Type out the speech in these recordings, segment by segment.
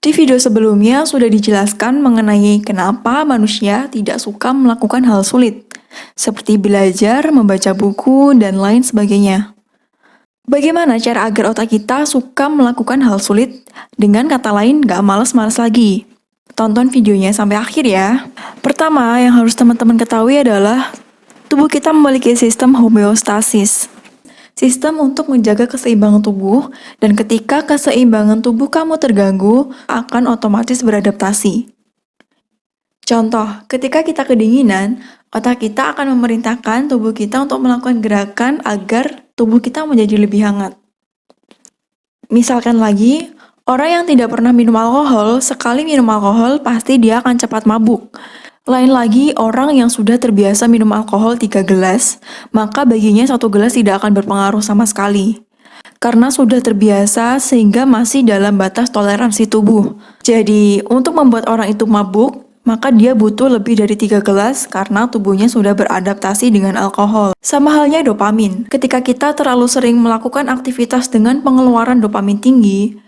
Di video sebelumnya sudah dijelaskan mengenai kenapa manusia tidak suka melakukan hal sulit, seperti belajar, membaca buku, dan lain sebagainya. Bagaimana cara agar otak kita suka melakukan hal sulit? Dengan kata lain, gak males-males lagi. Tonton videonya sampai akhir ya. Pertama, yang harus teman-teman ketahui adalah tubuh kita memiliki sistem homeostasis. Sistem untuk menjaga keseimbangan tubuh, dan ketika keseimbangan tubuh kamu terganggu, akan otomatis beradaptasi. Contoh, ketika kita kedinginan, otak kita akan memerintahkan tubuh kita untuk melakukan gerakan agar tubuh kita menjadi lebih hangat. Misalkan lagi, orang yang tidak pernah minum alkohol, sekali minum alkohol pasti dia akan cepat mabuk. Lain lagi, orang yang sudah terbiasa minum alkohol 3 gelas, maka baginya 1 gelas tidak akan berpengaruh sama sekali. Karena sudah terbiasa sehingga masih dalam batas toleransi tubuh. Jadi, untuk membuat orang itu mabuk, maka dia butuh lebih dari 3 gelas karena tubuhnya sudah beradaptasi dengan alkohol. Sama halnya dopamin. Ketika kita terlalu sering melakukan aktivitas dengan pengeluaran dopamin tinggi,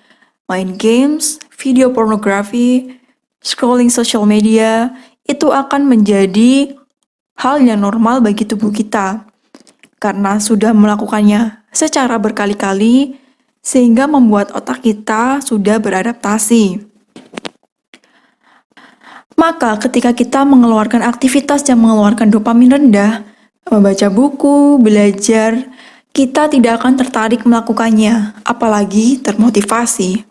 main games, video pornografi, scrolling social media, itu akan menjadi hal yang normal bagi tubuh kita. Karena sudah melakukannya secara berkali-kali, sehingga membuat otak kita sudah beradaptasi. Maka ketika kita mengeluarkan aktivitas yang mengeluarkan dopamin rendah, membaca buku, belajar, kita tidak akan tertarik melakukannya, apalagi termotivasi.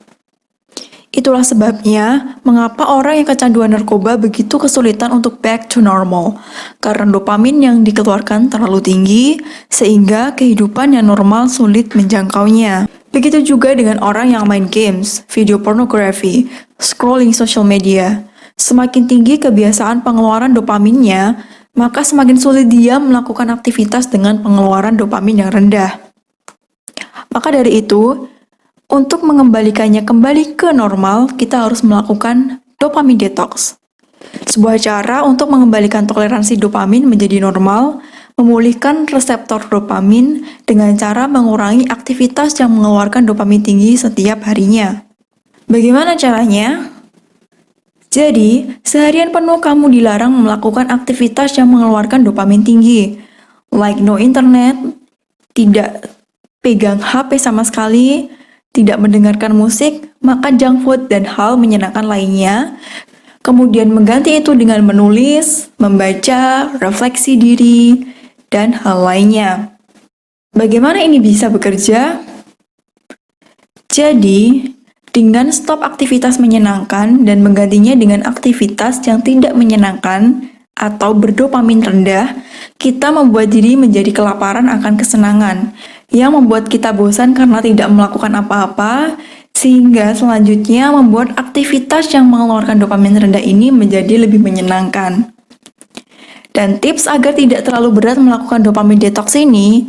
Itulah sebabnya mengapa orang yang kecanduan narkoba begitu kesulitan untuk back to normal, karena dopamin yang dikeluarkan terlalu tinggi, sehingga kehidupan yang normal sulit menjangkaunya. Begitu juga dengan orang yang main games, video pornografi, scrolling social media. Semakin tinggi kebiasaan pengeluaran dopaminnya, maka semakin sulit dia melakukan aktivitas dengan pengeluaran dopamin yang rendah. Maka dari itu, untuk mengembalikannya kembali ke normal, kita harus melakukan dopamine detox. Sebuah cara untuk mengembalikan toleransi dopamin menjadi normal, memulihkan reseptor dopamin dengan cara mengurangi aktivitas yang mengeluarkan dopamin tinggi setiap harinya. Bagaimana caranya? Jadi, seharian penuh kamu dilarang melakukan aktivitas yang mengeluarkan dopamin tinggi, like no internet, tidak pegang HP sama sekali, tidak mendengarkan musik, makan junk food, dan hal menyenangkan lainnya. Kemudian mengganti itu dengan menulis, membaca, refleksi diri, dan hal lainnya. Bagaimana ini bisa bekerja? Jadi, dengan stop aktivitas menyenangkan dan menggantinya dengan aktivitas yang tidak menyenangkan atau berdopamin rendah, kita membuat diri menjadi kelaparan akan kesenangan, yang membuat kita bosan karena tidak melakukan apa-apa, sehingga selanjutnya membuat aktivitas yang mengeluarkan dopamin rendah ini menjadi lebih menyenangkan. Dan tips agar tidak terlalu berat melakukan dopamin detox ini,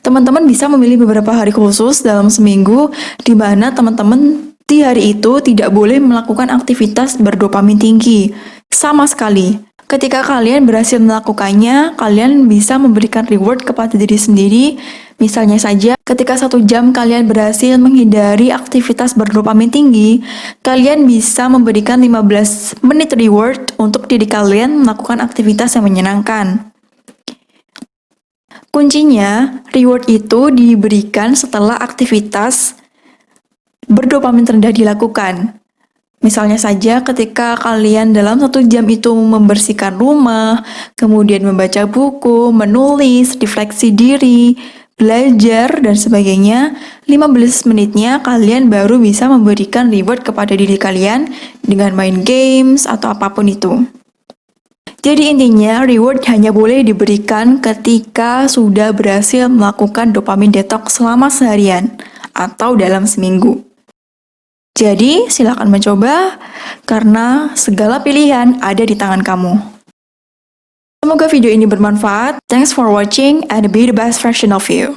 teman-teman bisa memilih beberapa hari khusus dalam seminggu di mana teman-teman di hari itu tidak boleh melakukan aktivitas berdopamin tinggi sama sekali. Ketika kalian berhasil melakukannya, kalian bisa memberikan reward kepada diri sendiri. Misalnya saja, ketika 1 jam kalian berhasil menghindari aktivitas berdopamin tinggi, kalian bisa memberikan 15 menit reward untuk diri kalian melakukan aktivitas yang menyenangkan. Kuncinya, reward itu diberikan setelah aktivitas berdopamin rendah dilakukan. Misalnya saja ketika kalian dalam 1 jam itu membersihkan rumah, kemudian membaca buku, menulis, refleksi diri, belajar, dan sebagainya, 15 menitnya kalian baru bisa memberikan reward kepada diri kalian dengan main games atau apapun itu. Jadi intinya, reward hanya boleh diberikan ketika sudah berhasil melakukan dopamine detox selama seharian atau dalam seminggu. Jadi, silakan mencoba, karena segala pilihan ada di tangan kamu. Semoga video ini bermanfaat. Thanks for watching and be the best version of you.